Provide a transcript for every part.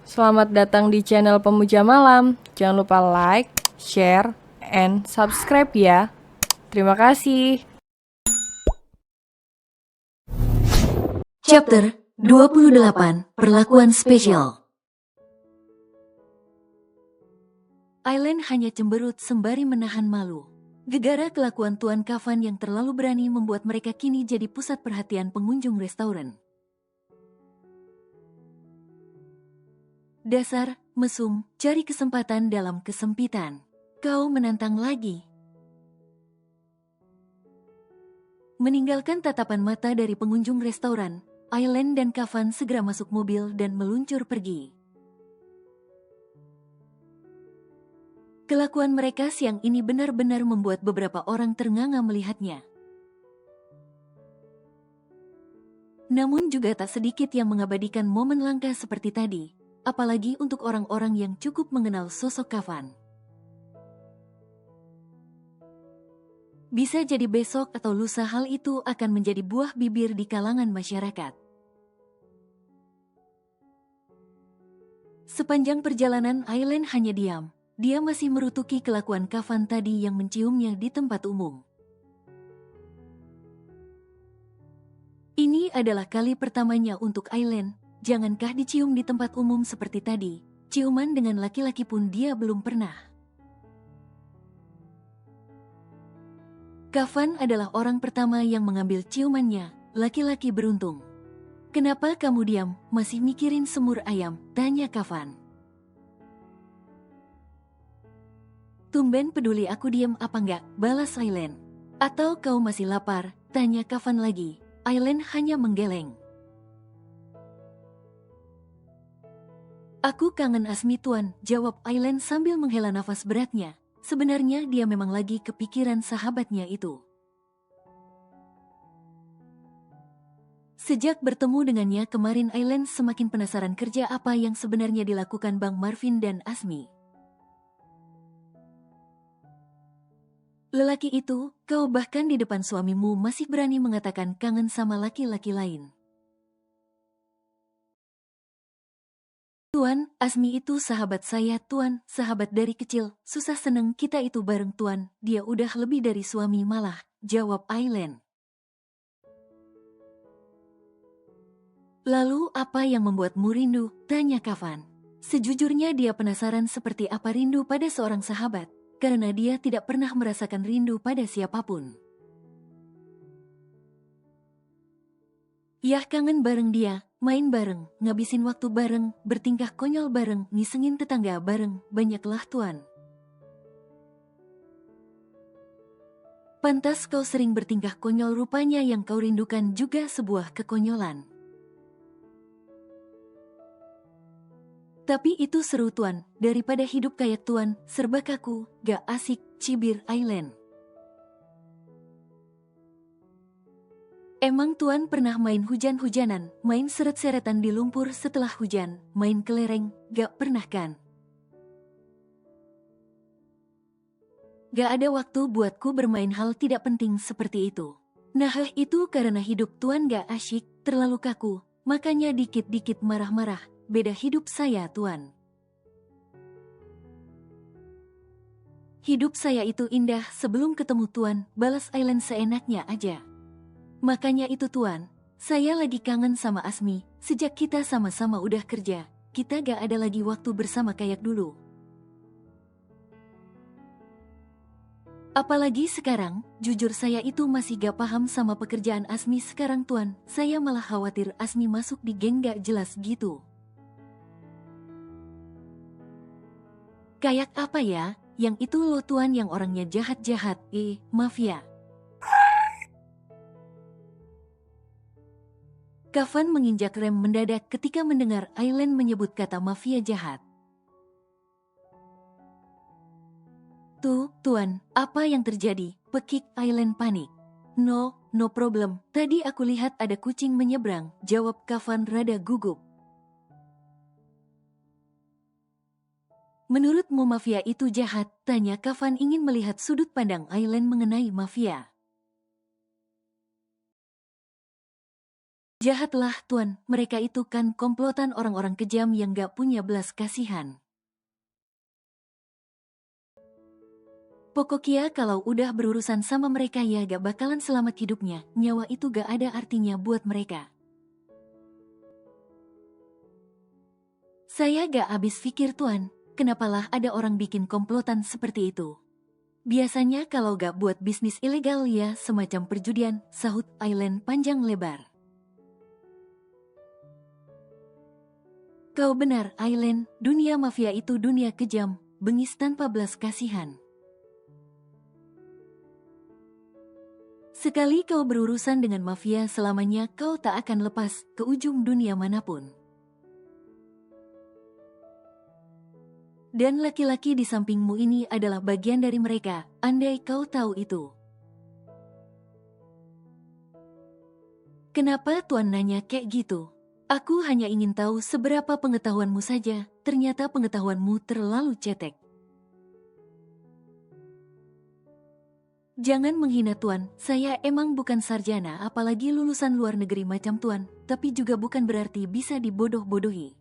Selamat datang di channel Pemuja Malam. Jangan lupa like, share, and subscribe ya. Terima kasih. Chapter 28 Perlakuan Spesial. Aileen hanya cemberut sembari menahan malu. Gegara kelakuan Tuan Kafan yang terlalu berani membuat mereka kini jadi pusat perhatian pengunjung restoran. Dasar, mesum, cari kesempatan dalam kesempitan. Kau menantang lagi. Meninggalkan tatapan mata dari pengunjung restoran, Aileen dan Kafan segera masuk mobil dan meluncur pergi. Kelakuan mereka siang ini benar-benar membuat beberapa orang ternganga melihatnya. Namun juga tak sedikit yang mengabadikan momen langka seperti tadi, apalagi untuk orang-orang yang cukup mengenal sosok Kafan. Bisa jadi besok atau lusa hal itu akan menjadi buah bibir di kalangan masyarakat. Sepanjang perjalanan Aileen hanya diam. Dia masih merutuki kelakuan Kafan tadi yang menciumnya di tempat umum. Ini adalah kali pertamanya untuk Aileen. Jangankah dicium di tempat umum seperti tadi, ciuman dengan laki-laki pun dia belum pernah. Kafan adalah orang pertama yang mengambil ciumannya, laki-laki beruntung. "Kenapa kamu diam, masih mikirin semur ayam?" tanya Kafan. "Tumben peduli aku diam apa enggak?" balas Aileen. "Atau kau masih lapar?" tanya Kafan lagi. Aileen hanya menggeleng. "Aku kangen Asmi Tuan," jawab Aileen sambil menghela nafas beratnya. Sebenarnya dia memang lagi kepikiran sahabatnya itu. Sejak bertemu dengannya kemarin, Aileen semakin penasaran kerja apa yang sebenarnya dilakukan Bang Marvin dan Asmi. "Lelaki itu, kau bahkan di depan suamimu masih berani mengatakan kangen sama laki-laki lain." "Tuan, Asmi itu sahabat saya Tuan, sahabat dari kecil, susah seneng kita itu bareng Tuan, dia udah lebih dari suami malah," jawab Aileen. "Lalu apa yang membuatmu rindu?" tanya Kafan. Sejujurnya dia penasaran seperti apa rindu pada seorang sahabat, karena dia tidak pernah merasakan rindu pada siapapun. "Yah, kangen bareng dia, main bareng, ngabisin waktu bareng, bertingkah konyol bareng, ngisengin tetangga bareng, banyaklah Tuan." "Pantas kau sering bertingkah konyol, rupanya yang kau rindukan juga sebuah kekonyolan." "Tapi itu seru Tuan, daripada hidup kayak Tuan, serba kaku, gak asik," cibir Aileen. "Emang Tuan pernah main hujan-hujanan, main seret-seretan di lumpur setelah hujan, main kelereng, gak pernah kan? Gak ada waktu buatku bermain hal tidak penting seperti itu." "Nah, itu karena hidup Tuan gak asyik, terlalu kaku, makanya dikit-dikit marah-marah, beda hidup saya Tuan. Hidup saya itu indah sebelum ketemu Tuan," balas Aileen seenaknya aja. "Makanya itu Tuan, saya lagi kangen sama Asmi, sejak kita sama-sama udah kerja, kita gak ada lagi waktu bersama kayak dulu. Apalagi sekarang, jujur saya itu masih gak paham sama pekerjaan Asmi sekarang Tuan, saya malah khawatir Asmi masuk di geng gak jelas gitu." "Kayak apa ya? Yang itu loh Tuan, yang orangnya jahat-jahat, mafia." Kafan menginjak rem mendadak ketika mendengar Aileen menyebut kata mafia jahat. "Tuh, Tuan, apa yang terjadi?" pekik Aileen panik. No problem, tadi aku lihat ada kucing menyeberang," jawab Kafan rada gugup. "Menurutmu mafia itu jahat?" tanya Kafan ingin melihat sudut pandang Aileen mengenai mafia. Jahatlah Tuan, mereka itu kan komplotan orang-orang kejam yang gak punya belas kasihan. Pokoknya kalau udah berurusan sama mereka ya gak bakalan selamat hidupnya, nyawa itu gak ada artinya buat mereka. Saya gak habis pikir Tuan, kenapalah ada orang bikin komplotan seperti itu. Biasanya kalau gak buat bisnis ilegal ya semacam perjudian, sahut Aileen panjang lebar. Kau benar Aileen, dunia mafia itu dunia kejam, bengis tanpa belas kasihan. Sekali kau berurusan dengan mafia selamanya kau tak akan lepas ke ujung dunia manapun. Dan laki-laki di sampingmu ini adalah bagian dari mereka, andai kau tahu itu. Kenapa Tuan nanya kayak gitu? Aku hanya ingin tahu seberapa pengetahuanmu saja, ternyata pengetahuanmu terlalu cetek. Jangan menghina Tuan, saya emang bukan sarjana apalagi lulusan luar negeri macam Tuan, tapi juga bukan berarti bisa dibodoh-bodohi.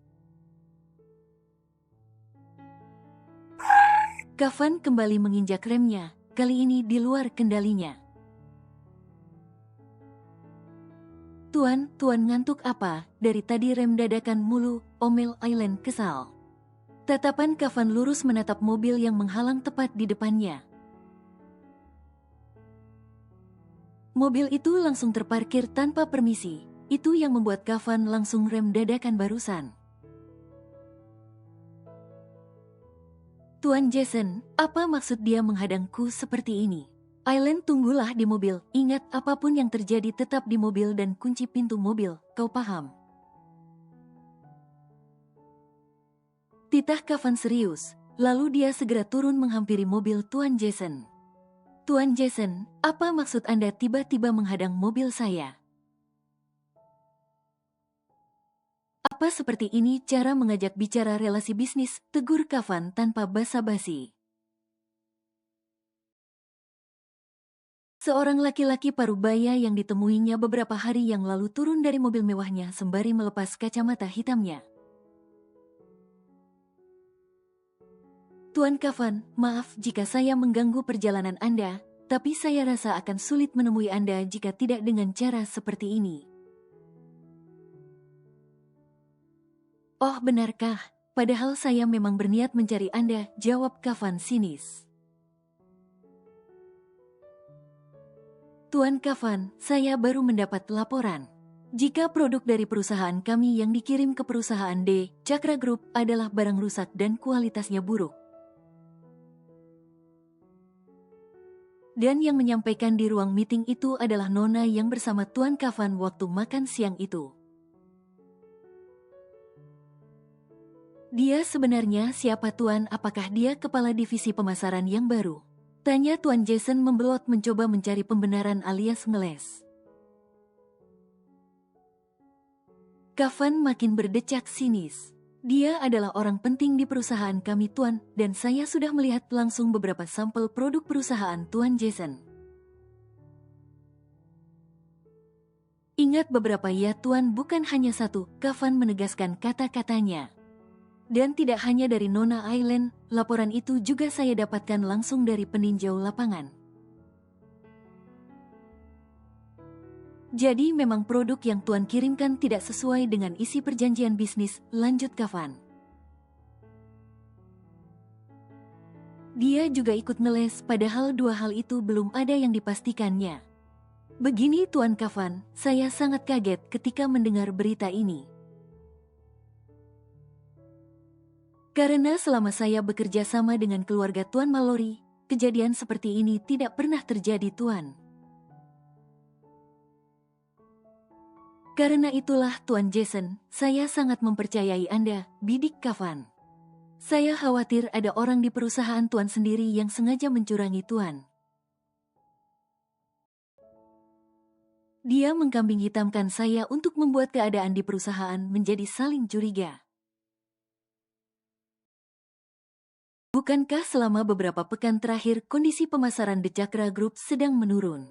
Kafan kembali menginjak remnya, kali ini di luar kendalinya. Tuan ngantuk apa? Dari tadi rem dadakan mulu, omel Aileen kesal. Tatapan Kafan lurus menatap mobil yang menghalang tepat di depannya. Mobil itu langsung terparkir tanpa permisi, itu yang membuat Kafan langsung rem dadakan barusan. Tuan Jason, apa maksud dia menghadangku seperti ini? Aileen tunggulah di mobil, ingat apapun yang terjadi tetap di mobil dan kunci pintu mobil, kau paham? Titah Kafan serius, lalu dia segera turun menghampiri mobil Tuan Jason. Tuan Jason, apa maksud Anda tiba-tiba menghadang mobil saya? Apa seperti ini cara mengajak bicara relasi bisnis, tegur Kafan tanpa basa-basi. Seorang laki-laki parubaya yang ditemuinya beberapa hari yang lalu turun dari mobil mewahnya sembari melepas kacamata hitamnya. Tuan Kafan, maaf jika saya mengganggu perjalanan Anda, tapi saya rasa akan sulit menemui Anda jika tidak dengan cara seperti ini. Oh benarkah? Padahal saya memang berniat mencari Anda, jawab Kafan sinis. Tuan Kafan, saya baru mendapat laporan. Jika produk dari perusahaan kami yang dikirim ke perusahaan D, Cakra Group, adalah barang rusak dan kualitasnya buruk. Dan yang menyampaikan di ruang meeting itu adalah Nona yang bersama Tuan Kafan waktu makan siang itu. Dia sebenarnya siapa Tuan? Apakah dia kepala divisi pemasaran yang baru? Tanya Tuan Jason membelot mencoba mencari pembenaran alias ngeles. Kafan makin berdecak sinis. Dia adalah orang penting di perusahaan kami Tuan, dan saya sudah melihat langsung beberapa sampel produk perusahaan Tuan Jason. Ingat beberapa ya Tuan, bukan hanya satu, Kafan menegaskan kata-katanya. Dan tidak hanya dari Nona Aileen, laporan itu juga saya dapatkan langsung dari peninjau lapangan. Jadi memang produk yang Tuan kirimkan tidak sesuai dengan isi perjanjian bisnis, lanjut Kafan. Dia juga ikut ngeles padahal dua hal itu belum ada yang dipastikannya. Begini Tuan Kafan, saya sangat kaget ketika mendengar berita ini. Karena selama saya bekerja sama dengan keluarga Tuan Mallory, kejadian seperti ini tidak pernah terjadi Tuan. Karena itulah Tuan Jason, saya sangat mempercayai Anda, bidik Kafan. Saya khawatir ada orang di perusahaan Tuan sendiri yang sengaja mencurangi Tuan. Dia mengkambing hitamkan saya untuk membuat keadaan di perusahaan menjadi saling curiga. Bukankah selama beberapa pekan terakhir kondisi pemasaran The Cakra Group sedang menurun?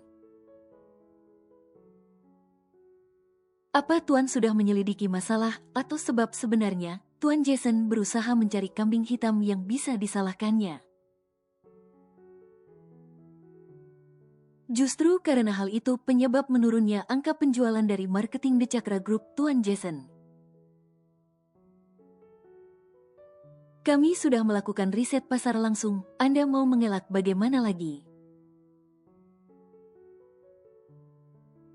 Apa Tuan sudah menyelidiki masalah atau sebab sebenarnya Tuan Jason berusaha mencari kambing hitam yang bisa disalahkannya? Justru karena hal itu penyebab menurunnya angka penjualan dari marketing The Cakra Group Tuan Jason. Kami sudah melakukan riset pasar langsung, Anda mau mengelak bagaimana lagi?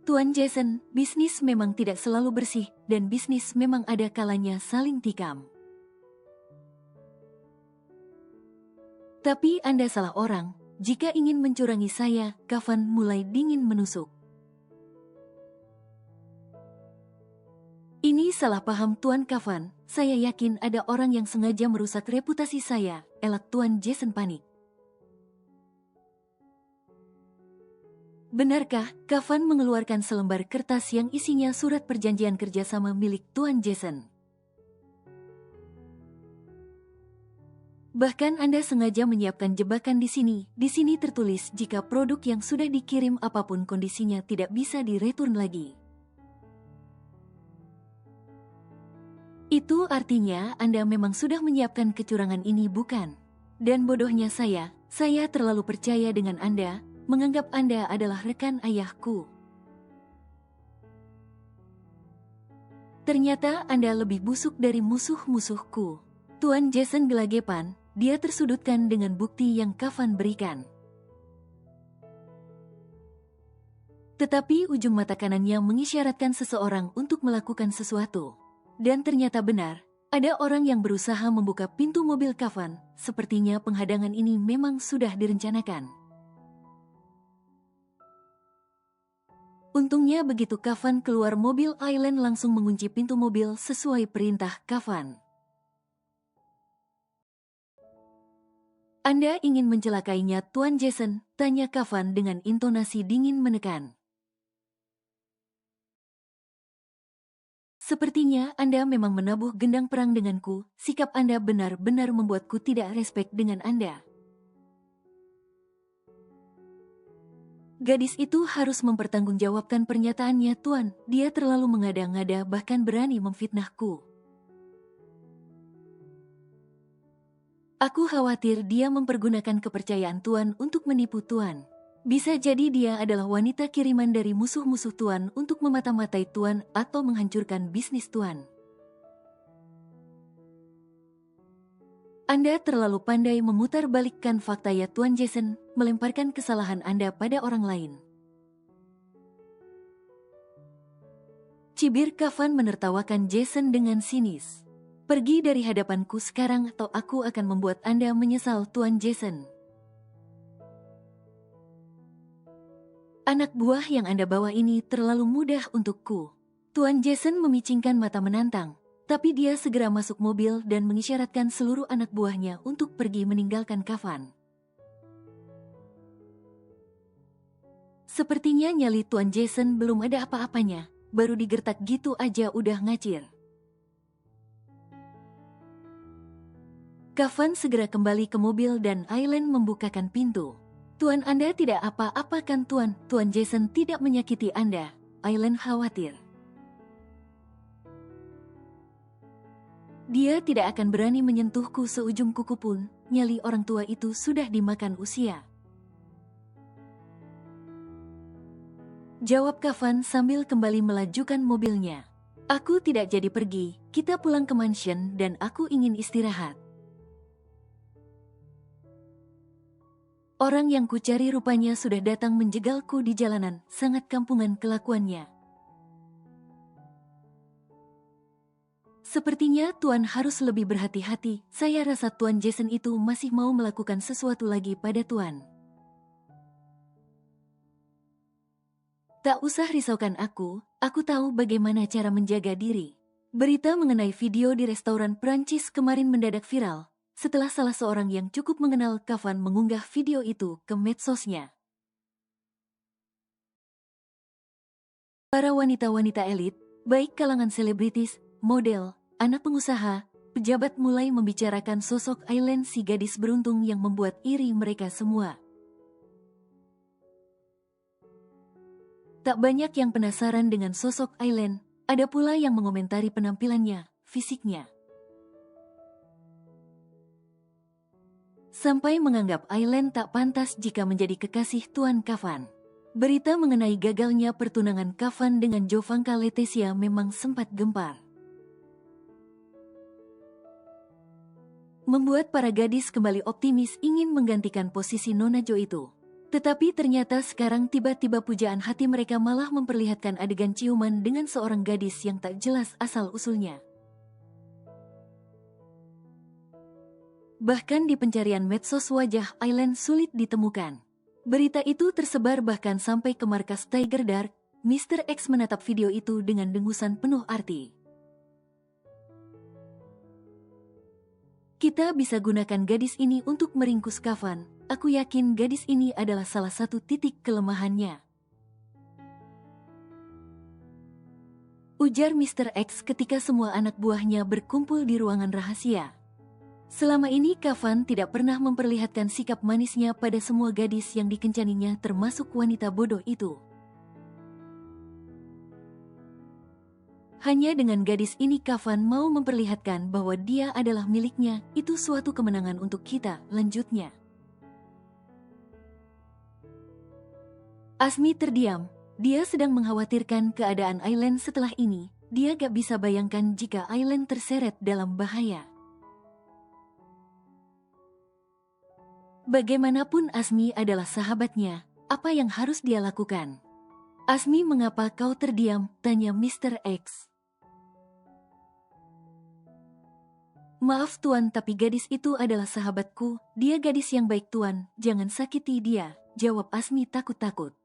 Tuan Jason, bisnis memang tidak selalu bersih, dan bisnis memang ada kalanya saling tikam. Tapi Anda salah orang. Jika ingin mencurangi saya, Kafan mulai dingin menusuk. Ini salah paham Tuan Kafan. Saya yakin ada orang yang sengaja merusak reputasi saya, elak Tuan Jason panik. Benarkah Kafan mengeluarkan selembar kertas yang isinya surat perjanjian kerjasama milik Tuan Jason? Bahkan Anda sengaja menyiapkan jebakan di sini. Di sini tertulis jika produk yang sudah dikirim apapun kondisinya tidak bisa direturn lagi. Itu artinya Anda memang sudah menyiapkan kecurangan ini, bukan? Dan bodohnya saya terlalu percaya dengan Anda, menganggap Anda adalah rekan ayahku. Ternyata Anda lebih busuk dari musuh-musuhku. Tuan Jason gelagepan. Dia tersudutkan dengan bukti yang Kafan berikan. Tetapi ujung mata kanannya mengisyaratkan seseorang untuk melakukan sesuatu. Dan ternyata benar, ada orang yang berusaha membuka pintu mobil Kafan. Sepertinya penghadangan ini memang sudah direncanakan. Untungnya begitu Kafan keluar mobil, Aileen langsung mengunci pintu mobil sesuai perintah Kafan. Anda ingin mencelakainya, Tuan Jason? Tanya Kafan dengan intonasi dingin menekan. Sepertinya Anda memang menabuh gendang perang denganku. Sikap Anda benar-benar membuatku tidak respek dengan Anda. Gadis itu harus mempertanggungjawabkan pernyataannya, Tuan. Dia terlalu mengada-ngada, bahkan berani memfitnahku. Aku khawatir dia mempergunakan kepercayaan Tuan untuk menipu Tuan. Bisa jadi dia adalah wanita kiriman dari musuh-musuh Tuan untuk memata-matai Tuan atau menghancurkan bisnis Tuan. Anda terlalu pandai memutarbalikkan fakta ya Tuan Jason, melemparkan kesalahan Anda pada orang lain. Cibir Kafan menertawakan Jason dengan sinis. Pergi dari hadapanku sekarang atau aku akan membuat Anda menyesal, Tuan Jason. Anak buah yang Anda bawa ini terlalu mudah untukku. Tuan Jason memicingkan mata menantang, tapi dia segera masuk mobil dan mengisyaratkan seluruh anak buahnya untuk pergi meninggalkan Kafan. Sepertinya nyali Tuan Jason belum ada apa-apanya, baru digertak gitu aja udah ngacir. Kafan segera kembali ke mobil dan Aileen membukakan pintu. Tuan, Anda tidak apa-apa kan Tuan? Tuan Jason tidak menyakiti Anda. Aileen khawatir. Dia tidak akan berani menyentuhku seujung kuku pun. Nyali orang tua itu sudah dimakan usia. Jawab Kafan sambil kembali melajukan mobilnya. Aku tidak jadi pergi, kita pulang ke mansion dan aku ingin istirahat. Orang yang kucari rupanya sudah datang menjegalku di jalanan, sangat kampungan kelakuannya. Sepertinya Tuan harus lebih berhati-hati, saya rasa Tuan Jason itu masih mau melakukan sesuatu lagi pada Tuan. Tak usah risaukan aku tahu bagaimana cara menjaga diri. Berita mengenai video di restoran Prancis kemarin mendadak viral. Setelah salah seorang yang cukup mengenal Kafan mengunggah video itu ke medsosnya. Para wanita-wanita elit, baik kalangan selebritis, model, anak pengusaha, pejabat mulai membicarakan sosok Aileen, si gadis beruntung yang membuat iri mereka semua. Tak banyak yang penasaran dengan sosok Aileen. Ada pula yang mengomentari penampilannya, fisiknya. Sampai menganggap Aileen tak pantas jika menjadi kekasih Tuan Kafan. Berita mengenai gagalnya pertunangan Kafan dengan Jovanka Leticia memang sempat gempar. Membuat para gadis kembali optimis ingin menggantikan posisi Nona Jo itu. Tetapi ternyata sekarang tiba-tiba pujaan hati mereka malah memperlihatkan adegan ciuman dengan seorang gadis yang tak jelas asal-usulnya. Bahkan di pencarian medsos wajah Aileen sulit ditemukan. Berita itu tersebar bahkan sampai ke markas Tiger Dark. Mr. X menatap video itu dengan dengusan penuh arti. Kita bisa gunakan gadis ini untuk meringkus Kafan. Aku yakin gadis ini adalah salah satu titik kelemahannya. Ujar Mr. X ketika semua anak buahnya berkumpul di ruangan rahasia. Selama ini Kafan tidak pernah memperlihatkan sikap manisnya pada semua gadis yang dikencaninya termasuk wanita bodoh itu. Hanya dengan gadis ini Kafan mau memperlihatkan bahwa dia adalah miliknya, itu suatu kemenangan untuk kita, lanjutnya. Asmi terdiam, dia sedang mengkhawatirkan keadaan Aileen setelah ini, dia gak bisa bayangkan jika Aileen terseret dalam bahaya. Bagaimanapun Asmi adalah sahabatnya, apa yang harus dia lakukan? Asmi, mengapa kau terdiam? Tanya Mr. X. Maaf Tuan, tapi gadis itu adalah sahabatku, dia gadis yang baik Tuan, jangan sakiti dia, jawab Asmi takut-takut.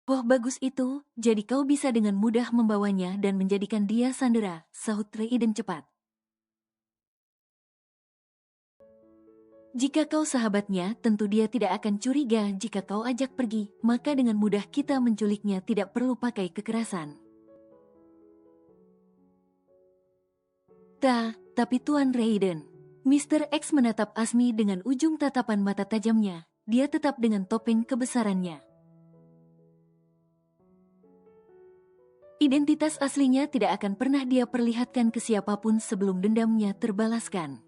Oh bagus itu, jadi kau bisa dengan mudah membawanya dan menjadikan dia sandera, sahut Raiden cepat. Jika kau sahabatnya, tentu dia tidak akan curiga jika kau ajak pergi, maka dengan mudah kita menculiknya, tidak perlu pakai kekerasan. Tapi Tuan Raiden. Mr. X menatap Asmi dengan ujung tatapan mata tajamnya, dia tetap dengan topeng kebesarannya. Identitas aslinya tidak akan pernah dia perlihatkan ke siapapun sebelum dendamnya terbalaskan.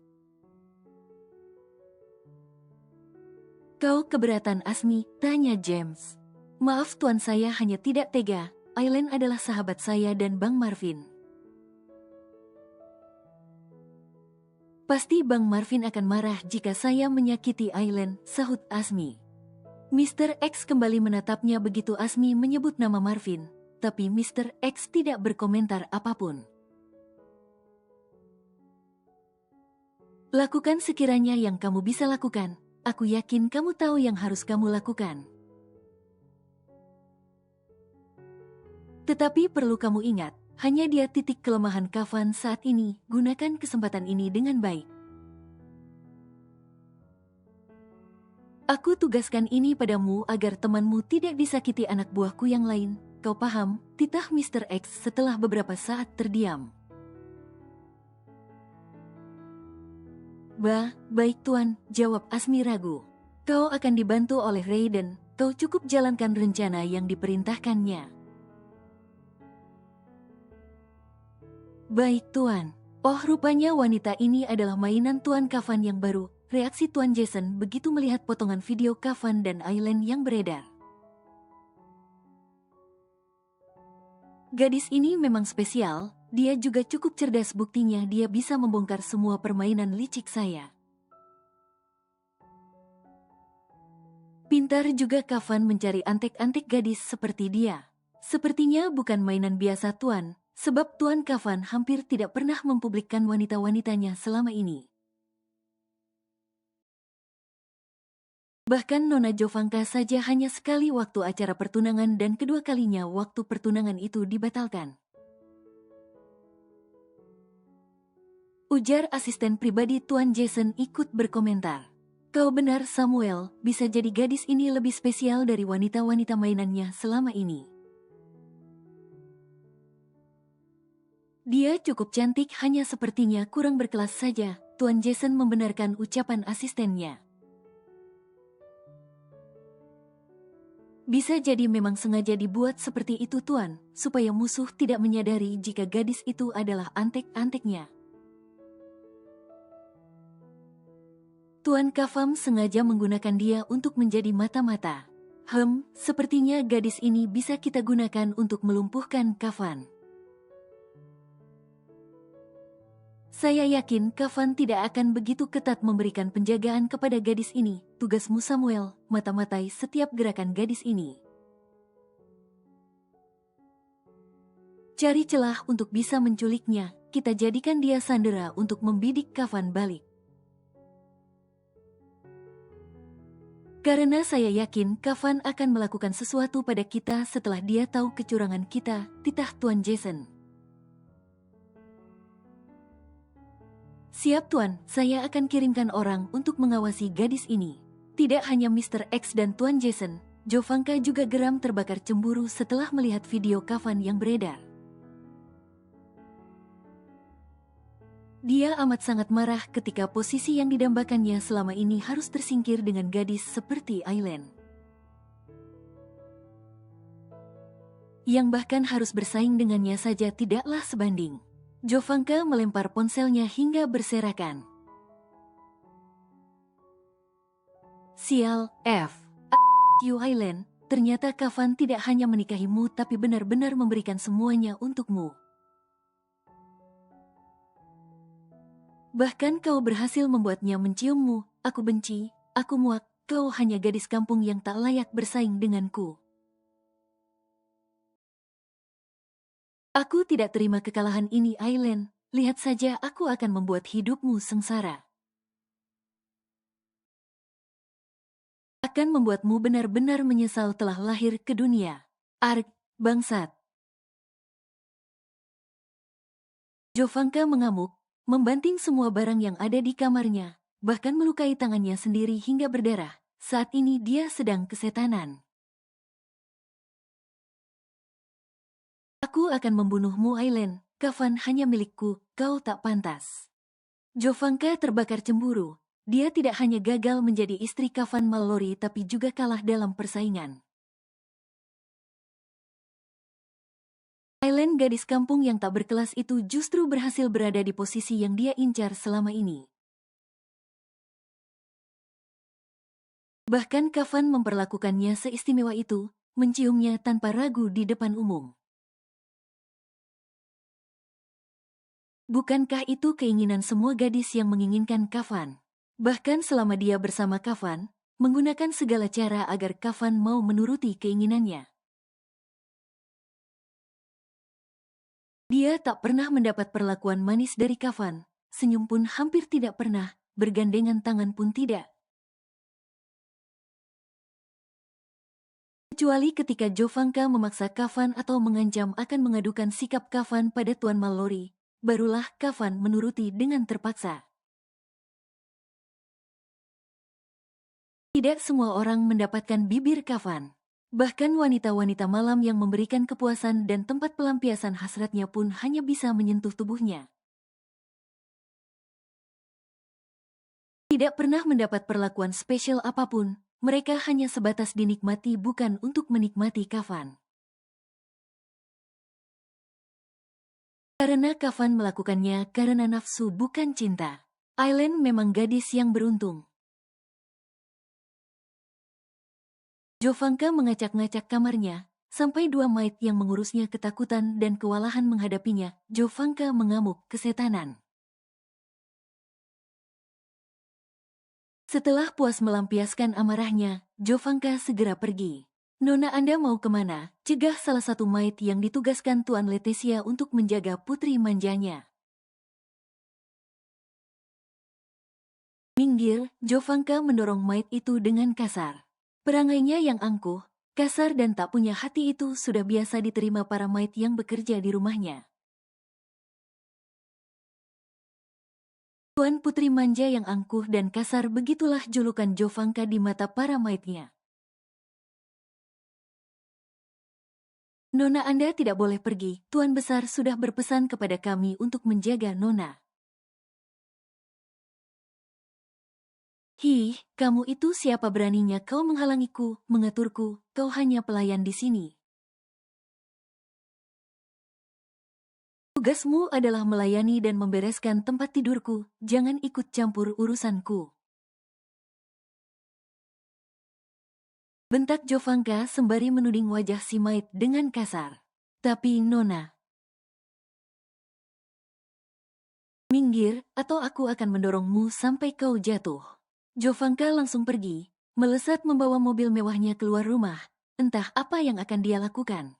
Kau keberatan Asmi? Tanya James. Maaf Tuan, saya hanya tidak tega, Aileen adalah sahabat saya dan Bang Marvin. Pasti Bang Marvin akan marah jika saya menyakiti Aileen, sahut Asmi. Mr. X kembali menatapnya begitu Asmi menyebut nama Marvin, tapi Mr. X tidak berkomentar apapun. Lakukan sekiranya yang kamu bisa lakukan, aku yakin kamu tahu yang harus kamu lakukan. Tetapi perlu kamu ingat, hanya dia titik kelemahan Kafan saat ini, gunakan kesempatan ini dengan baik. Aku tugaskan ini padamu agar temanmu tidak disakiti anak buahku yang lain, kau paham? Titah Mr. X setelah beberapa saat terdiam. Baik Tuan, jawab Asmi ragu. Kau akan dibantu oleh Raiden, kau cukup jalankan rencana yang diperintahkannya. Baik Tuan. Oh rupanya wanita ini adalah mainan Tuan Kafan yang baru. Reaksi Tuan Jason begitu melihat potongan video Kafan dan Aileen yang beredar. Gadis ini memang spesial, dia juga cukup cerdas, buktinya dia bisa membongkar semua permainan licik saya. Pintar juga Kafan mencari antek-antek gadis seperti dia. Sepertinya bukan mainan biasa Tuan, sebab Tuan Kafan hampir tidak pernah mempublikkan wanita-wanitanya selama ini. Bahkan Nona Jovanka saja hanya sekali waktu acara pertunangan dan kedua kalinya waktu pertunangan itu dibatalkan. Ujar asisten pribadi Tuan Jason ikut berkomentar. Kau benar Samuel, bisa jadi gadis ini lebih spesial dari wanita-wanita mainannya selama ini. Dia cukup cantik, hanya sepertinya kurang berkelas saja, Tuan Jason membenarkan ucapan asistennya. Bisa jadi memang sengaja dibuat seperti itu Tuan, supaya musuh tidak menyadari jika gadis itu adalah antek-anteknya. Tuan Kafam sengaja menggunakan dia untuk menjadi mata-mata. Sepertinya gadis ini bisa kita gunakan untuk melumpuhkan Kafan. Saya yakin Kafan tidak akan begitu ketat memberikan penjagaan kepada gadis ini. Tugasmu Samuel, mata-matai setiap gerakan gadis ini. Cari celah untuk bisa menculiknya. Kita jadikan dia sandera untuk membidik Kafan balik. Karena saya yakin Kafan akan melakukan sesuatu pada kita setelah dia tahu kecurangan kita, titah Tuan Jason. Siap Tuan, saya akan kirimkan orang untuk mengawasi gadis ini. Tidak hanya Mr. X dan Tuan Jason, Jovanka juga geram terbakar cemburu setelah melihat video Kafan yang beredar. Dia amat sangat marah ketika posisi yang didambakannya selama ini harus tersingkir dengan gadis seperti Aileen, yang bahkan harus bersaing dengannya saja tidaklah sebanding. Jovanka melempar ponselnya hingga berserakan. Sial, you Aileen, ternyata Kafan tidak hanya menikahimu tapi benar-benar memberikan semuanya untukmu. Bahkan kau berhasil membuatnya menciummu. Aku benci, aku muak, kau hanya gadis kampung yang tak layak bersaing denganku. Aku tidak terima kekalahan ini Aileen. Lihat saja aku akan membuat hidupmu sengsara. Akan membuatmu benar-benar menyesal telah lahir ke dunia. Arg, bangsat. Jovanka mengamuk, membanting semua barang yang ada di kamarnya, bahkan melukai tangannya sendiri hingga berdarah. Saat ini dia sedang kesetanan. Aku akan membunuhmu Aileen, Kafan hanya milikku, kau tak pantas. Jovanka terbakar cemburu. Dia tidak hanya gagal menjadi istri Kafan Mallory tapi juga kalah dalam persaingan. Aileen gadis kampung yang tak berkelas itu justru berhasil berada di posisi yang dia incar selama ini. Bahkan Kafan memperlakukannya seistimewa itu, menciumnya tanpa ragu di depan umum. Bukankah itu keinginan semua gadis yang menginginkan Kafan? Bahkan selama dia bersama Kafan, menggunakan segala cara agar Kafan mau menuruti keinginannya. Dia tak pernah mendapat perlakuan manis dari Kafan, senyum pun hampir tidak pernah, bergandengan tangan pun tidak. Kecuali ketika Jovanka memaksa Kafan atau mengancam akan mengadukan sikap Kafan pada Tuan Mallory, barulah Kafan menuruti dengan terpaksa. Tidak semua orang mendapatkan bibir Kafan. Bahkan wanita-wanita malam yang memberikan kepuasan dan tempat pelampiasan hasratnya pun hanya bisa menyentuh tubuhnya. Tidak pernah mendapat perlakuan spesial apapun, mereka hanya sebatas dinikmati bukan untuk menikmati Kafan. Karena Kafan melakukannya karena nafsu bukan cinta. Aileen memang gadis yang beruntung. Jovanka mengacak-ngacak kamarnya, sampai dua maid yang mengurusnya ketakutan dan kewalahan menghadapinya. Jovanka mengamuk kesetanan. Setelah puas melampiaskan amarahnya, Jovanka segera pergi. Nona Anda mau kemana? Cegah salah satu maid yang ditugaskan Tuan Leticia untuk menjaga putri manjanya. Minggir, Jovanka mendorong maid itu dengan kasar. Perangainya yang angkuh, kasar dan tak punya hati itu sudah biasa diterima para maid yang bekerja di rumahnya. Tuan Putri Manja yang angkuh dan kasar begitulah julukan Jovanka di mata para maidnya. Nona Anda tidak boleh pergi, Tuan Besar sudah berpesan kepada kami untuk menjaga Nona. Hi, kamu itu siapa beraninya kau menghalangiku, mengaturku, kau hanya pelayan di sini. Tugasmu adalah melayani dan membereskan tempat tidurku, jangan ikut campur urusanku. Bentak Jovanka sembari menuding wajah si Maid dengan kasar. Tapi Nona, minggir atau aku akan mendorongmu sampai kau jatuh. Jovanka langsung pergi, melesat membawa mobil mewahnya keluar rumah. Entah apa yang akan dia lakukan.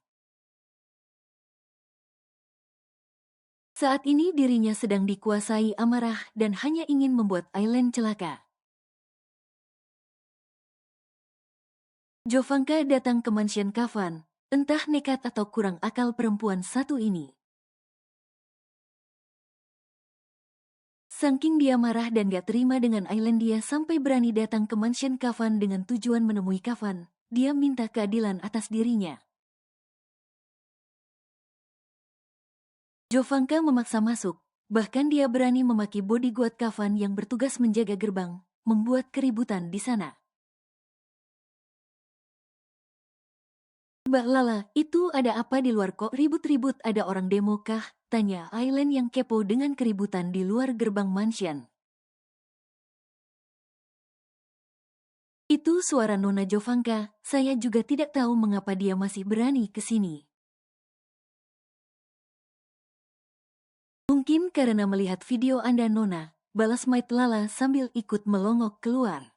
Saat ini dirinya sedang dikuasai amarah dan hanya ingin membuat Aileen celaka. Jovanka datang ke mansion Kavan, entah nekat atau kurang akal perempuan satu ini. Saking dia marah dan gak terima dengan Aileen, dia sampai berani datang ke mansion Kavan dengan tujuan menemui Kavan. Dia minta keadilan atas dirinya. Jovanka memaksa masuk, bahkan dia berani memaki bodyguard Kavan yang bertugas menjaga gerbang, membuat keributan di sana. Mbak Lala, itu ada apa di luar kok ribut-ribut, ada orang demo kah? Tanya Aileen yang kepo dengan keributan di luar gerbang mansion. Itu suara Nona Jovanka, saya juga tidak tahu mengapa dia masih berani ke sini. Mungkin karena melihat video Anda Nona, balas Maid Lala sambil ikut melongok keluar.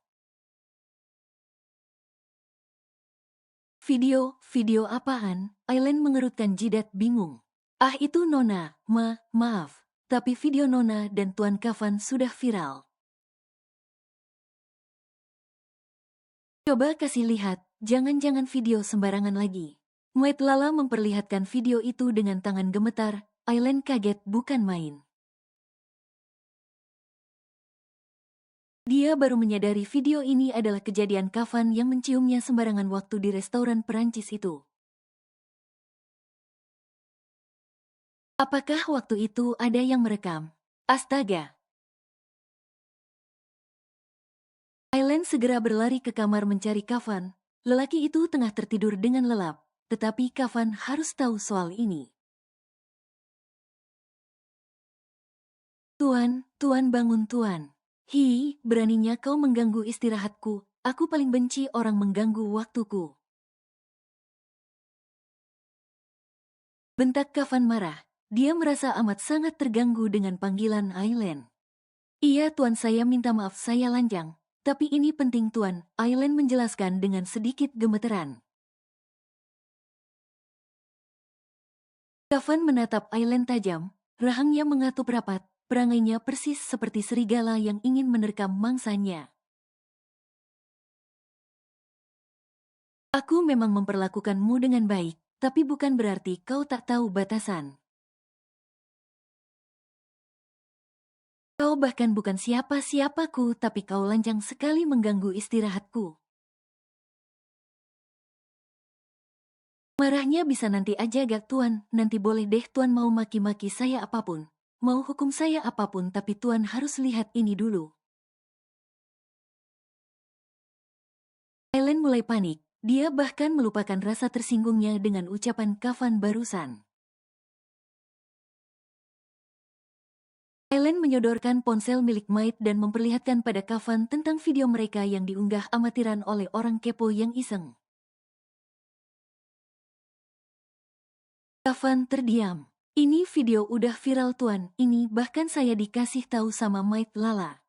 Video apaan? Aileen mengerutkan jidat bingung. Ah itu Nona, maaf. Tapi video Nona dan Tuan Kavan sudah viral. Coba kasih lihat, jangan-jangan video sembarangan lagi. Maid Lala memperlihatkan video itu dengan tangan gemetar. Aileen kaget bukan main. Dia baru menyadari video ini adalah kejadian Kavan yang menciumnya sembarangan waktu di restoran Perancis itu. Apakah waktu itu ada yang merekam? Astaga! Aileen segera berlari ke kamar mencari Kavan. Lelaki itu tengah tertidur dengan lelap, tetapi Kavan harus tahu soal ini. Tuan bangun Tuan. Hi, beraninya kau mengganggu istirahatku. Aku paling benci orang mengganggu waktuku. Bentak Kavan marah. Dia merasa amat sangat terganggu dengan panggilan Aileen. Iya Tuan, saya minta maaf saya lancang. Tapi ini penting Tuan, Aileen menjelaskan dengan sedikit gemeteran. Kavan menatap Aileen tajam, rahangnya mengatup rapat, perangainya persis seperti serigala yang ingin menerkam mangsanya. Aku memang memperlakukanmu dengan baik, tapi bukan berarti kau tak tahu batasan. Kau bahkan bukan siapa-siapaku, tapi kau lancang sekali mengganggu istirahatku. Marahnya bisa nanti aja gak Tuan, nanti boleh deh Tuan mau maki-maki saya apapun. Mau hukum saya apapun, tapi Tuan harus lihat ini dulu. Aileen mulai panik, dia bahkan melupakan rasa tersinggungnya dengan ucapan Kavan barusan. Aileen menyodorkan ponsel milik Maid dan memperlihatkan pada Kavan tentang video mereka yang diunggah amatiran oleh orang kepo yang iseng. Kavan terdiam. Ini video udah viral Tuan, ini bahkan saya dikasih tahu sama Maid Lala.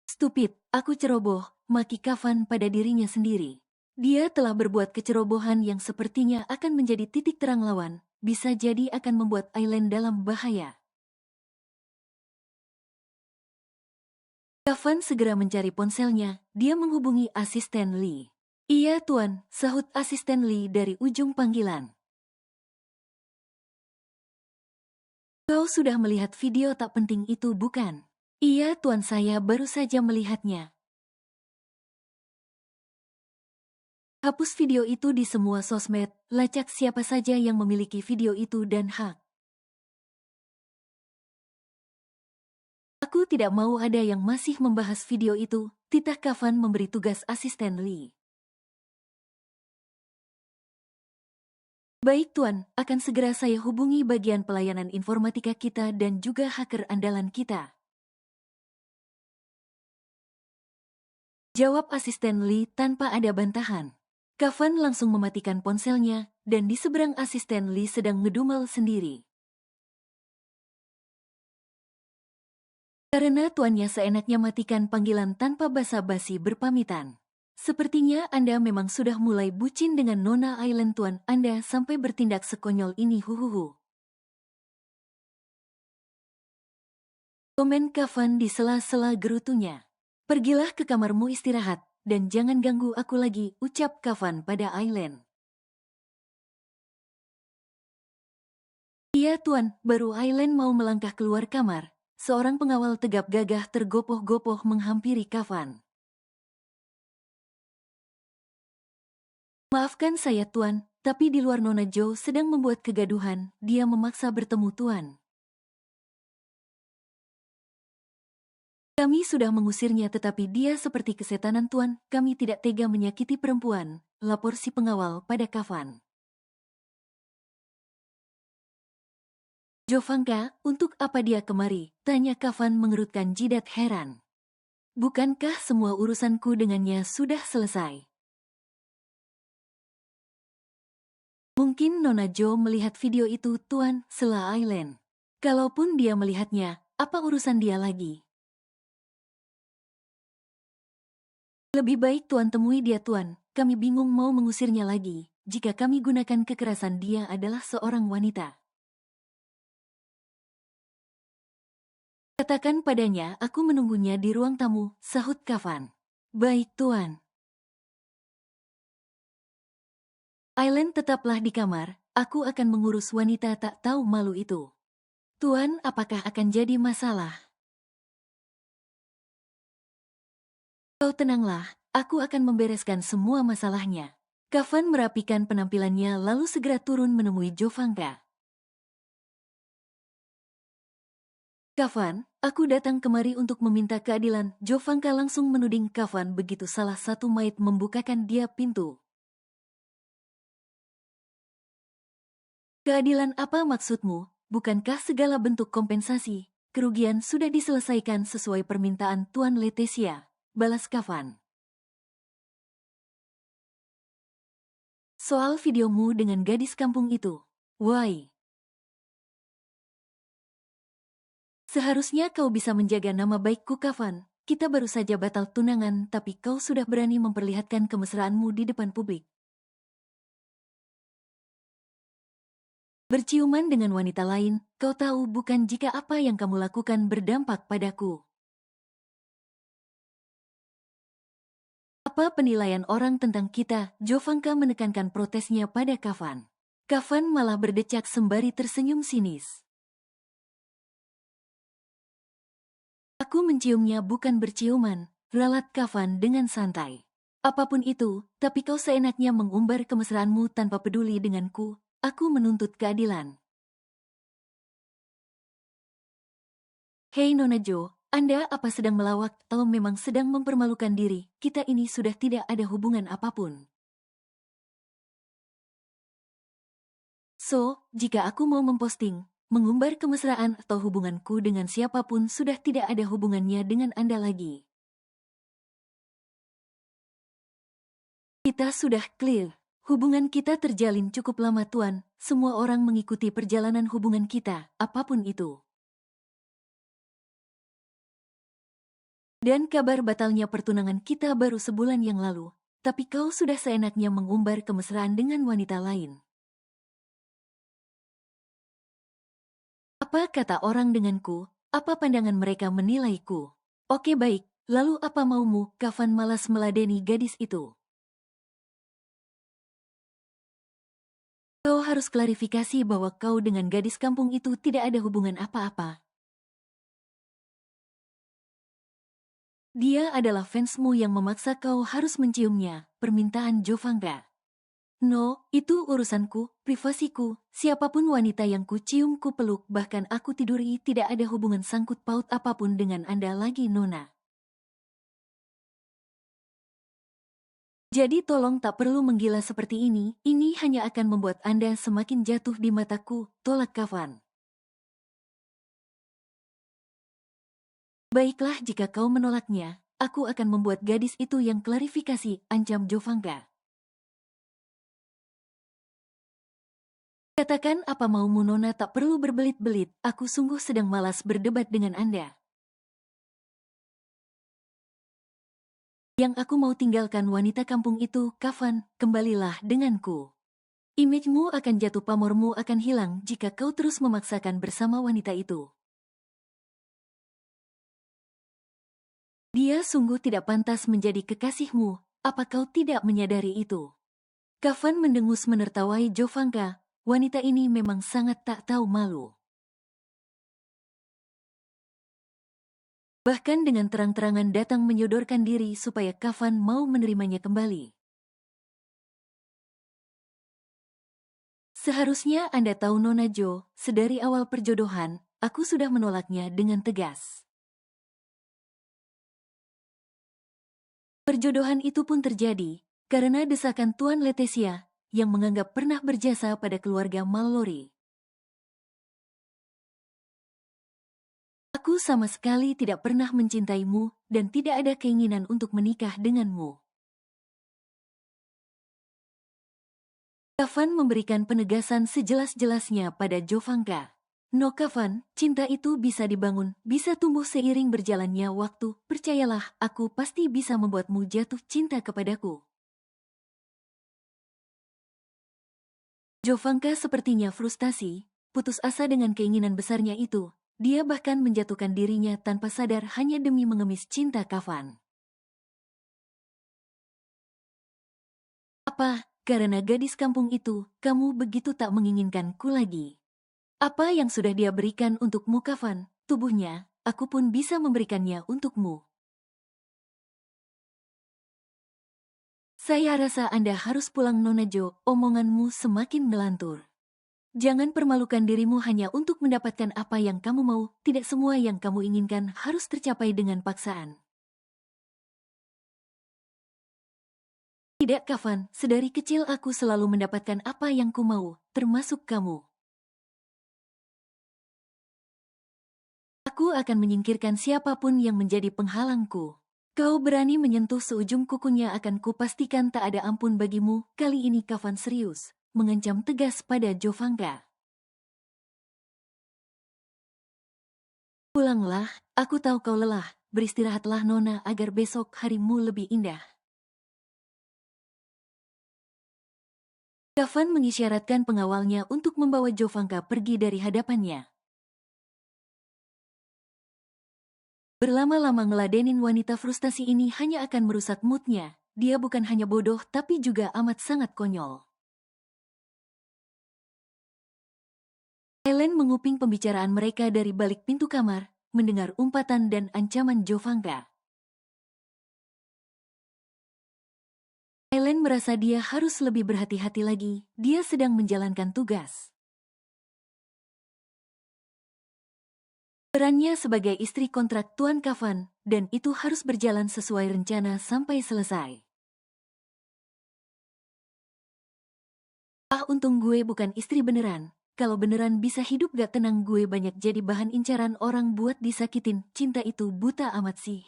Stupid, aku ceroboh, maki Kavan pada dirinya sendiri. Dia telah berbuat kecerobohan yang sepertinya akan menjadi titik terang lawan, bisa jadi akan membuat Aileen dalam bahaya. Kavan segera mencari ponselnya, dia menghubungi asisten Lee. Iya Tuan, sahut asisten Lee dari ujung panggilan. Kau sudah melihat video tak penting itu bukan? Iya Tuan, saya baru saja melihatnya. Hapus video itu di semua sosmed, lacak siapa saja yang memiliki video itu dan hak. Aku Aku tidak mau ada yang masih membahas video itu, titah Kafan memberi tugas asisten Lee. Baik Tuan, akan segera saya hubungi bagian pelayanan informatika kita dan juga hacker andalan kita. Jawab asisten Lee tanpa ada bantahan. Kafan langsung mematikan ponselnya, dan di seberang asisten Lee sedang ngedumel sendiri. Karena tuannya seenaknya matikan panggilan tanpa basa-basi berpamitan. Sepertinya Anda memang sudah mulai bucin dengan Nona Island Tuan Anda sampai bertindak sekonyol ini huhuhu. Komen Kafan di sela-sela gerutunya. Pergilah ke kamarmu istirahat, dan jangan ganggu aku lagi, ucap Kafan pada Island. Iya Tuan, baru Island mau melangkah keluar kamar. Seorang pengawal tegap gagah tergopoh-gopoh menghampiri Kafan. Maafkan saya Tuan, tapi di luar Nona Joe sedang membuat kegaduhan, dia memaksa bertemu Tuan. Kami sudah mengusirnya tetapi dia seperti kesetanan Tuan, kami tidak tega menyakiti perempuan, lapor si pengawal pada Kafan. Jovanka, untuk apa dia kemari? Tanya Kafan mengerutkan jidat heran. Bukankah semua urusanku dengannya sudah selesai? Mungkin Nona Joe melihat video itu Tuan, sela Island. Kalaupun dia melihatnya, apa urusan dia lagi? Lebih baik Tuan temui dia Tuan, kami bingung mau mengusirnya lagi. Jika kami gunakan kekerasan dia adalah seorang wanita. Katakan padanya aku menunggunya di ruang tamu, sahut Kafan. Baik Tuan. Island tetaplah di kamar, aku akan mengurus wanita tak tahu malu itu. Tuan, apakah akan jadi masalah? Kau tenanglah, aku akan membereskan semua masalahnya. Kafan merapikan penampilannya lalu segera turun menemui Jovanka. Kafan, aku datang kemari untuk meminta keadilan. Jovanka langsung menuding Kafan begitu salah satu maid membukakan dia pintu. Keadilan apa maksudmu? Bukankah segala bentuk kompensasi, kerugian sudah diselesaikan sesuai permintaan Tuan Leticia? Balas Kafan. Soal videomu dengan gadis kampung itu. Why? Seharusnya kau bisa menjaga nama baikku Kafan. Kita baru saja batal tunangan tapi kau sudah berani memperlihatkan kemesraanmu di depan publik. Berciuman dengan wanita lain, kau tahu bukan jika apa yang kamu lakukan berdampak padaku. Apa penilaian orang tentang kita? Jovanka menekankan protesnya pada Kafan. Kafan malah berdecak sembari tersenyum sinis. Aku menciumnya bukan berciuman, ralat Kafan dengan santai. Apapun itu, tapi kau seenaknya mengumbar kemesraanmu tanpa peduli denganku. Aku menuntut keadilan. Hei Nona Joe, Anda apa sedang melawak atau memang sedang mempermalukan diri? Kita ini sudah tidak ada hubungan apapun. So, jika aku mau memposting, mengumbar kemesraan atau hubunganku dengan siapapun sudah tidak ada hubungannya dengan Anda lagi. Kita sudah clear. Hubungan kita terjalin cukup lama Tuan. Semua orang mengikuti perjalanan hubungan kita, apapun itu. Dan kabar batalnya pertunangan kita baru sebulan yang lalu. Tapi kau sudah seenaknya mengumbar kemesraan dengan wanita lain. Apa kata orang denganku? Apa pandangan mereka menilaiku? Oke baik, lalu apa maumu? Kafan malas meladeni gadis itu. Kau harus klarifikasi bahwa kau dengan gadis kampung itu tidak ada hubungan apa-apa. Dia adalah fansmu yang memaksa kau harus menciumnya, permintaan Jovanka. No, itu urusanku, privasiku. Siapapun wanita yang kucium, ku peluk, bahkan aku tiduri, tidak ada hubungan sangkut paut apapun dengan Anda lagi, Nona. Jadi tolong tak perlu menggila seperti ini hanya akan membuat Anda semakin jatuh di mataku, tolak Kafan. Baiklah jika kau menolaknya, aku akan membuat gadis itu yang klarifikasi, ancam Jovanka. Katakan apa maumu Nona, tak perlu berbelit-belit, aku sungguh sedang malas berdebat dengan Anda. Yang aku mau tinggalkan wanita kampung itu, Kafan, kembalilah denganku. Image-mu akan jatuh, pamormu akan hilang jika kau terus memaksakan bersama wanita itu. Dia sungguh tidak pantas menjadi kekasihmu, apa kau tidak menyadari itu? Kafan mendengus menertawai Jovanka, wanita ini memang sangat tak tahu malu. Bahkan dengan terang-terangan datang menyodorkan diri supaya Kafan mau menerimanya kembali. Seharusnya Anda tahu Nona Jo, sedari awal perjodohan, aku sudah menolaknya dengan tegas. Perjodohan itu pun terjadi karena desakan Tuan Letesia yang menganggap pernah berjasa pada keluarga Mallory. Aku sama sekali tidak pernah mencintaimu dan tidak ada keinginan untuk menikah denganmu. Kafan memberikan penegasan sejelas-jelasnya pada Jovanka. No Kafan, cinta itu bisa dibangun, bisa tumbuh seiring berjalannya waktu. Percayalah, aku pasti bisa membuatmu jatuh cinta kepadaku. Jovanka sepertinya frustasi, putus asa dengan keinginan besarnya itu. Dia bahkan menjatuhkan dirinya tanpa sadar hanya demi mengemis cinta Kafan. Apa, karena gadis kampung itu, kamu begitu tak menginginkanku lagi? Apa yang sudah dia berikan untukmu Kafan, tubuhnya, aku pun bisa memberikannya untukmu. Saya rasa Anda harus pulang Nona Jo, omonganmu semakin melantur. Jangan permalukan dirimu hanya untuk mendapatkan apa yang kamu mau, tidak semua yang kamu inginkan harus tercapai dengan paksaan. Tidak Kafan, sedari kecil aku selalu mendapatkan apa yang ku mau, termasuk kamu. Aku akan menyingkirkan siapapun yang menjadi penghalangku. Kau berani menyentuh seujung kukunya akan kupastikan tak ada ampun bagimu. Kali ini Kafan serius, mengancam tegas pada Jovanka. Pulanglah, aku tahu kau lelah, beristirahatlah Nona agar besok harimu lebih indah. Kafan mengisyaratkan pengawalnya untuk membawa Jovanka pergi dari hadapannya. Berlama-lama ngeladenin wanita frustasi ini hanya akan merusak moodnya. Dia bukan hanya bodoh tapi juga amat sangat konyol. Ellen menguping pembicaraan mereka dari balik pintu kamar, mendengar umpatan dan ancaman Jovanka. Ellen merasa dia harus lebih berhati-hati lagi, dia sedang menjalankan tugas. Perannya sebagai istri kontrak Tuan Kafan, dan itu harus berjalan sesuai rencana sampai selesai. Untung gue bukan istri beneran. Kalau beneran bisa hidup gak tenang, gue banyak jadi bahan incaran orang buat disakitin. Cinta itu buta amat sih.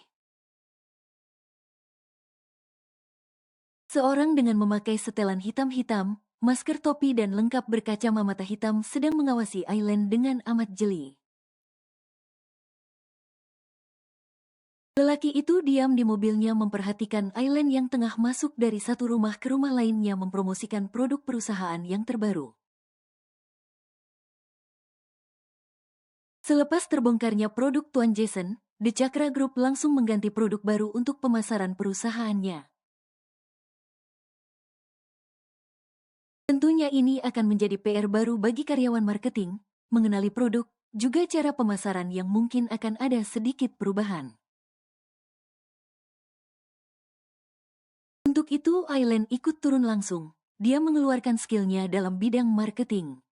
Seorang dengan memakai setelan hitam-hitam, masker topi dan lengkap berkacamata hitam sedang mengawasi Aileen dengan amat jeli. Lelaki itu diam di mobilnya memperhatikan Aileen yang tengah masuk dari satu rumah ke rumah lainnya mempromosikan produk perusahaan yang terbaru. Selepas terbongkarnya produk Tuan Jason, The Chakra Group langsung mengganti produk baru untuk pemasaran perusahaannya. Tentunya ini akan menjadi PR baru bagi karyawan marketing, mengenali produk, juga cara pemasaran yang mungkin akan ada sedikit perubahan. Untuk itu Aileen ikut turun langsung. dia mengeluarkan skillnya dalam bidang marketing.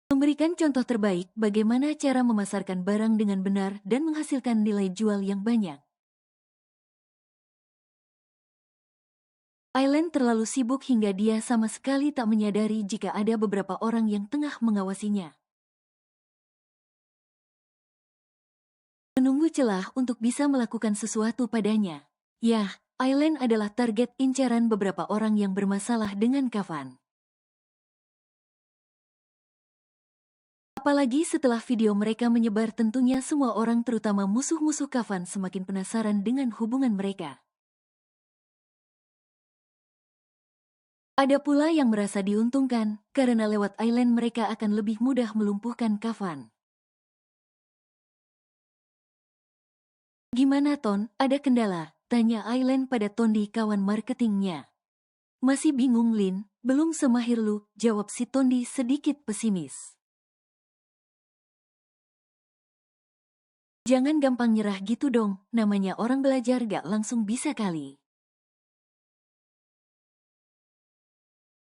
Memberikan contoh terbaik bagaimana cara memasarkan barang dengan benar dan menghasilkan nilai jual yang banyak. Aileen terlalu sibuk hingga dia sama sekali tak menyadari jika ada beberapa orang yang tengah mengawasinya. Menunggu celah untuk bisa melakukan sesuatu padanya. Yah, Aileen adalah target incaran beberapa orang yang bermasalah dengan Kavan. Apalagi setelah video mereka menyebar, tentunya semua orang terutama musuh-musuh Kavan semakin penasaran dengan hubungan mereka. Ada pula yang merasa diuntungkan, karena lewat Aileen mereka akan lebih mudah melumpuhkan Kavan. Gimana Ton, ada kendala? Tanya Aileen pada Tondi, kawan marketingnya. Masih bingung Lin, belum semahir lu, jawab si Tondi sedikit pesimis. Jangan gampang nyerah gitu dong, namanya orang belajar gak langsung bisa kali.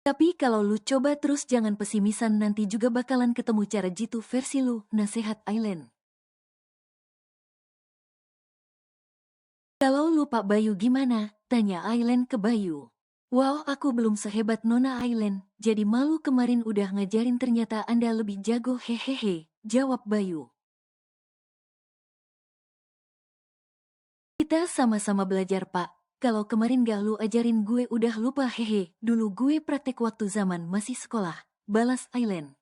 Tapi kalau lu coba terus jangan pesimisan, nanti juga bakalan ketemu cara jitu versi lu, nasihat Aileen. Kalau lu Pak Bayu gimana? Tanya Aileen ke Bayu. Wow, aku belum sehebat Nona Aileen, jadi malu kemarin udah ngajarin ternyata Anda lebih jago, hehehe, jawab Bayu. Kita sama-sama belajar Pak, kalau kemarin gak lu ajarin gue udah lupa, hehe, dulu gue praktek waktu zaman masih sekolah, balas Aileen.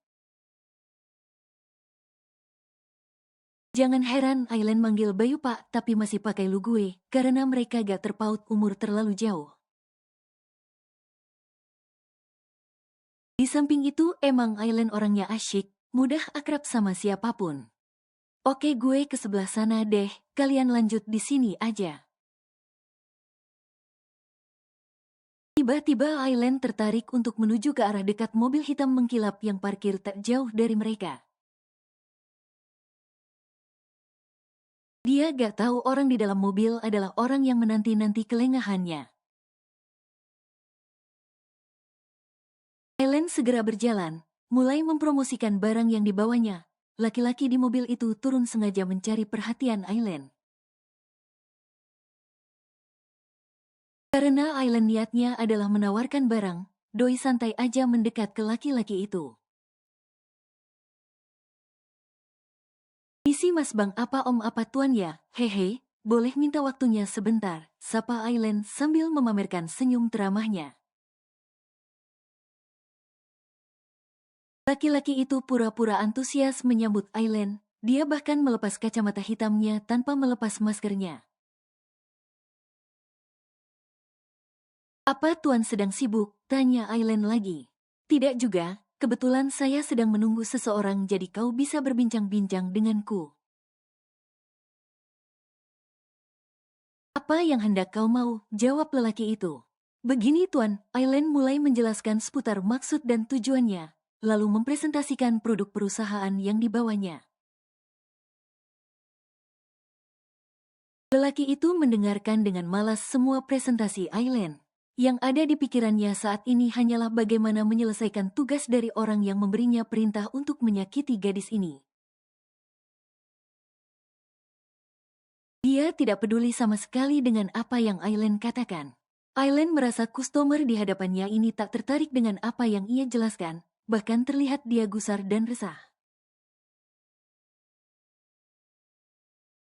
Jangan heran Aileen manggil Bayu Pak tapi masih pakai lu gue, karena mereka gak terpaut umur terlalu jauh. Di samping itu emang Aileen orangnya asyik, mudah akrab sama siapapun. Oke, gue ke sebelah sana deh, kalian lanjut di sini aja. Tiba-tiba Aileen tertarik untuk menuju ke arah dekat mobil hitam mengkilap yang parkir tak jauh dari mereka. Dia gak tahu orang di dalam mobil adalah orang yang menanti-nanti kelengahannya. Aileen segera berjalan, mulai mempromosikan barang yang dibawanya. Laki-laki di mobil itu turun sengaja mencari perhatian Aileen. Karena Aileen niatnya adalah menawarkan barang, doi santai aja mendekat ke laki-laki itu. Misi Mas Bang, apa Om, apa Tuan ya? Hehe, boleh minta waktunya sebentar, sapa Aileen sambil memamerkan senyum teramahnya. Laki-laki itu pura-pura antusias menyambut Aileen, dia bahkan melepas kacamata hitamnya tanpa melepas maskernya. Apa Tuan sedang sibuk? Tanya Aileen lagi. Tidak juga, kebetulan saya sedang menunggu seseorang jadi kau bisa berbincang-bincang denganku. Apa yang hendak kau mau? Jawab lelaki itu. Begini Tuan, Aileen mulai menjelaskan seputar maksud dan tujuannya, lalu mempresentasikan produk perusahaan yang dibawanya. Lelaki itu mendengarkan dengan malas semua presentasi Aileen. Yang ada di pikirannya saat ini hanyalah bagaimana menyelesaikan tugas dari orang yang memberinya perintah untuk menyakiti gadis ini. Dia tidak peduli sama sekali dengan apa yang Aileen katakan. Aileen merasa customer di hadapannya ini tak tertarik dengan apa yang ia jelaskan, bahkan terlihat dia gusar dan resah.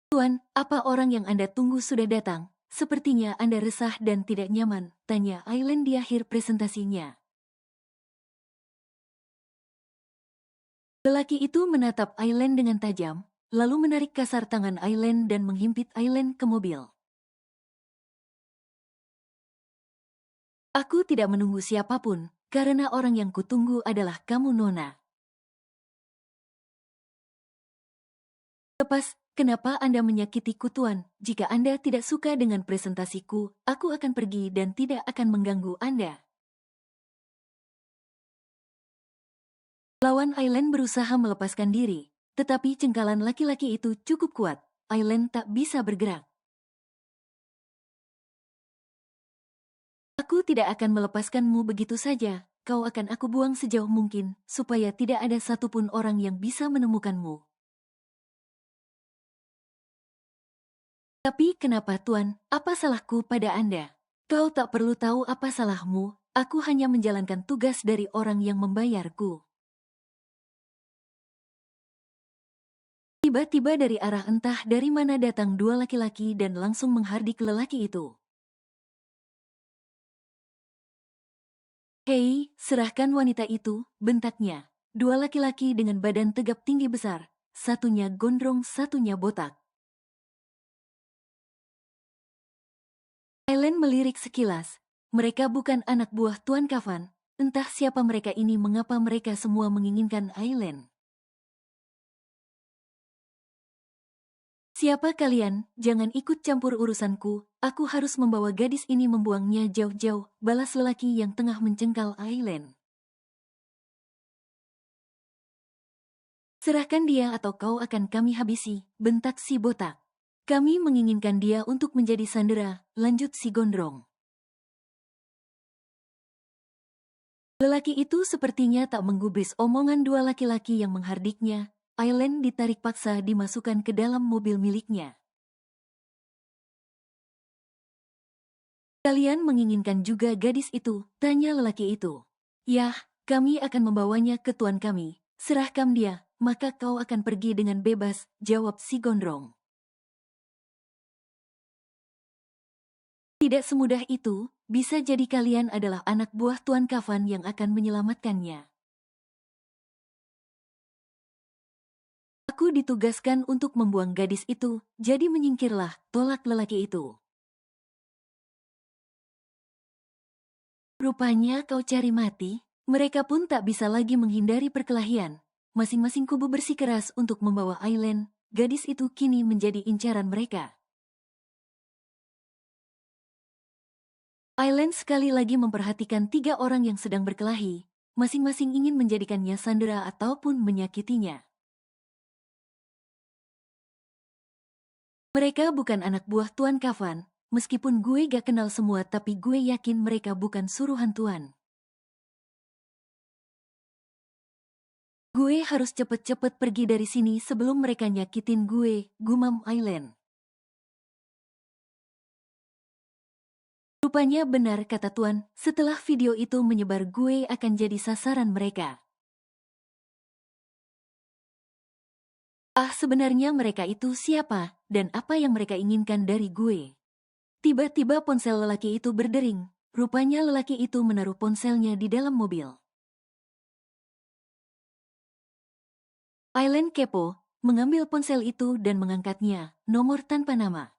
Tuan, apa orang yang Anda tunggu sudah datang? Sepertinya Anda resah dan tidak nyaman, tanya Aileen di akhir presentasinya. Lelaki itu menatap Aileen dengan tajam, lalu menarik kasar tangan Aileen dan menghimpit Aileen ke mobil. Aku tidak menunggu siapapun, karena orang yang kutunggu adalah kamu Nona. Lepas, kenapa Anda menyakitiku Tuan? Jika Anda tidak suka dengan presentasiku, aku akan pergi dan tidak akan mengganggu Anda. Lawan Aileen berusaha melepaskan diri, tetapi cengkalan laki-laki itu cukup kuat. Aileen tak bisa bergerak. Aku tidak akan melepaskanmu begitu saja. Kau akan aku buang sejauh mungkin, supaya tidak ada satupun orang yang bisa menemukanmu. Tapi kenapa Tuan, apa salahku pada Anda? Kau tak perlu tahu apa salahmu, aku hanya menjalankan tugas dari orang yang membayarku. Tiba-tiba dari arah entah dari mana datang dua laki-laki dan langsung menghardik lelaki itu. Hei, serahkan wanita itu, bentaknya. Dua laki-laki dengan badan tegap tinggi besar, satunya gondrong, satunya botak. Aileen melirik sekilas. Mereka bukan anak buah Tuan Kafan. Entah siapa mereka ini, mengapa mereka semua menginginkan Aileen. Siapa kalian? Jangan ikut campur urusanku. Aku harus membawa gadis ini, membuangnya jauh-jauh, balas lelaki yang tengah mencengkal Aileen. Serahkan dia atau kau akan kami habisi, bentak si botak. Kami menginginkan dia untuk menjadi sandera, lanjut si gondrong. Lelaki itu sepertinya tak menggubris omongan dua laki-laki yang menghardiknya. Aileen ditarik paksa dimasukkan ke dalam mobil miliknya. Kalian menginginkan juga gadis itu? Tanya lelaki itu. Yah, kami akan membawanya ke tuan kami. Serahkan dia, maka kau akan pergi dengan bebas, jawab si gondrong. Tidak semudah itu, bisa jadi kalian adalah anak buah Tuan Kafan yang akan menyelamatkannya. Aku ditugaskan untuk membuang gadis itu, jadi menyingkirlah, tolak lelaki itu. Rupanya kau cari mati, mereka pun tak bisa lagi menghindari perkelahian. Masing-masing kubu bersikeras untuk membawa Aileen, gadis itu kini menjadi incaran mereka. Aileen sekali lagi memperhatikan tiga orang yang sedang berkelahi, masing-masing ingin menjadikannya sandera ataupun menyakitinya. Mereka bukan anak buah Tuan Kafan, meskipun gue gak kenal semua, tapi gue yakin mereka bukan suruhan Tuan. Gue harus cepet-cepet pergi dari sini sebelum mereka nyakitin gue, gumam Aileen. Rupanya benar kata Tuan, setelah video itu menyebar gue akan jadi sasaran mereka. Sebenarnya mereka itu siapa, dan apa yang mereka inginkan dari gue? Tiba-tiba ponsel lelaki itu berdering. Rupanya lelaki itu menaruh ponselnya di dalam mobil. Aileen kepo, mengambil ponsel itu dan mengangkatnya, nomor tanpa nama.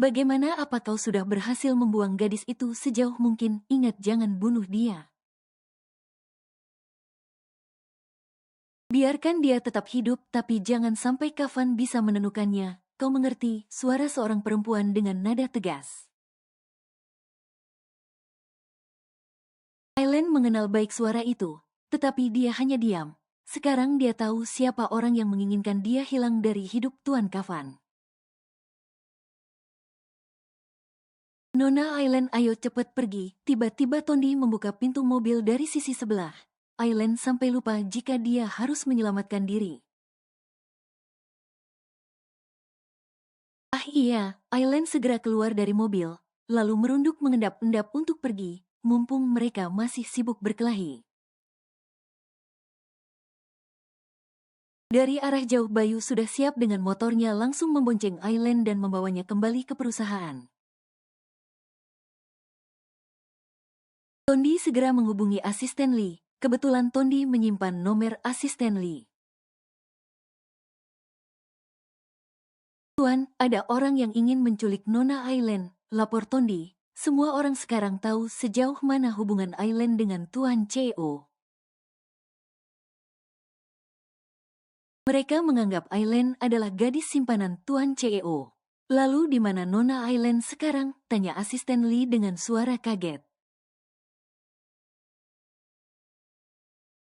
Bagaimana, apa kau sudah berhasil membuang gadis itu sejauh mungkin? Ingat, jangan bunuh dia. Biarkan dia tetap hidup, tapi jangan sampai Kafan bisa menemukannya. Kau mengerti? Suara seorang perempuan dengan nada tegas. Aileen mengenal baik suara itu, tetapi dia hanya diam. Sekarang dia tahu siapa orang yang menginginkan dia hilang dari hidup Tuan Kafan. Nona Aileen, ayo cepat pergi. Tiba-tiba Tondi membuka pintu mobil dari sisi sebelah. Aileen sampai lupa jika dia harus menyelamatkan diri. Iya, Aileen segera keluar dari mobil, lalu merunduk mengendap-endap untuk pergi, mumpung mereka masih sibuk berkelahi. Dari arah jauh Bayu sudah siap dengan motornya, langsung membonceng Aileen dan membawanya kembali ke perusahaan. Tondi segera menghubungi asisten Lee. Kebetulan Tondi menyimpan nomor asisten Lee. Tuan, ada orang yang ingin menculik Nona Aileen, lapor Tondi. Semua orang sekarang tahu sejauh mana hubungan Aileen dengan Tuan C.O. Mereka menganggap Aileen adalah gadis simpanan Tuan C.O. Lalu di mana Nona Aileen sekarang? Tanya asisten Lee dengan suara kaget.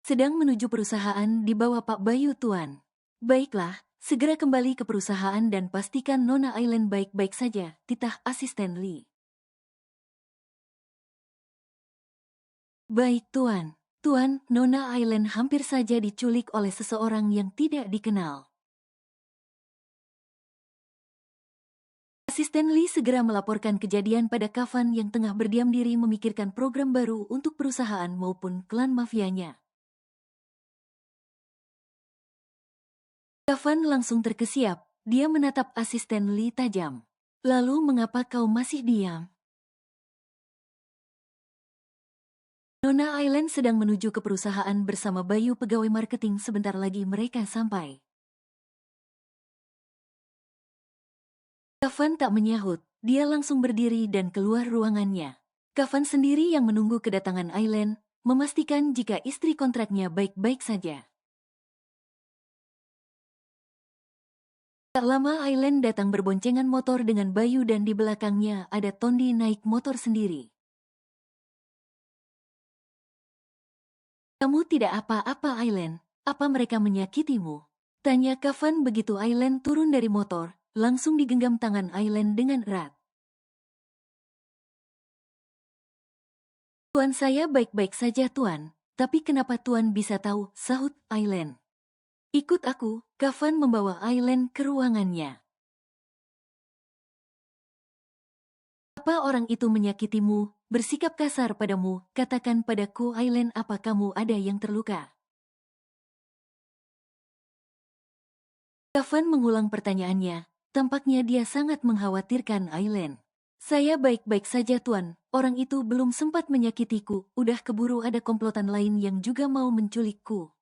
Sedang menuju perusahaan di bawah Pak Bayu, Tuan. Baiklah, segera kembali ke perusahaan dan pastikan Nona Aileen baik-baik saja, titah asisten Lee. Baik Tuan. Tuan, Nona Aileen hampir saja diculik oleh seseorang yang tidak dikenal. Asisten Lee segera melaporkan kejadian pada Kavan yang tengah berdiam diri memikirkan program baru untuk perusahaan maupun klan mafianya. Kavan langsung terkesiap, dia menatap asisten Lee tajam. Lalu mengapa kau masih diam? Nona Aileen sedang menuju ke perusahaan bersama Bayu pegawai marketing, sebentar lagi mereka sampai. Kavan tak menyahut, dia langsung berdiri dan keluar ruangannya. Kavan sendiri yang menunggu kedatangan Aileen, memastikan jika istri kontraknya baik-baik saja. Tak lama Aileen datang berboncengan motor dengan Bayu dan di belakangnya ada Tondi naik motor sendiri. Kamu tidak apa-apa Aileen, apa mereka menyakitimu? Tanya Kavan begitu Aileen turun dari motor, langsung digenggam tangan Aileen dengan erat. Tuan, saya baik-baik saja Tuan, tapi kenapa Tuan bisa tahu? Sahut Aileen. Ikut aku, Kavan membawa Aileen ke ruangannya. Apa orang itu menyakitimu, bersikap kasar padamu? Katakan padaku Aileen, apa kamu ada yang terluka? Kavan mengulang pertanyaannya, tampaknya dia sangat mengkhawatirkan Aileen. Saya baik-baik saja Tuan, orang itu belum sempat menyakitiku, udah keburu ada komplotan lain yang juga mau menculikku.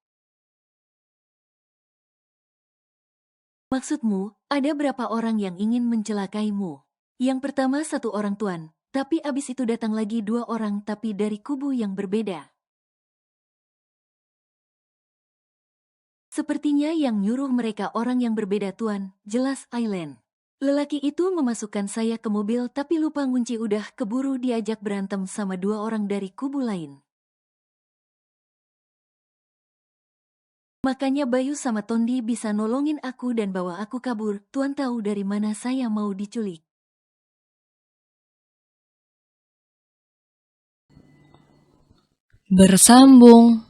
Maksudmu, ada berapa orang yang ingin mencelakaimu? Yang pertama satu orang Tuan, tapi abis itu datang lagi dua orang tapi dari kubu yang berbeda. Sepertinya yang nyuruh mereka orang yang berbeda Tuan, jelas Aileen. Lelaki itu memasukkan saya ke mobil tapi lupa ngunci, udah keburu diajak berantem sama dua orang dari kubu lain. Makanya Bayu sama Tondi bisa nolongin aku dan bawa aku kabur. Tuan tahu dari mana saya mau diculik? Bersambung.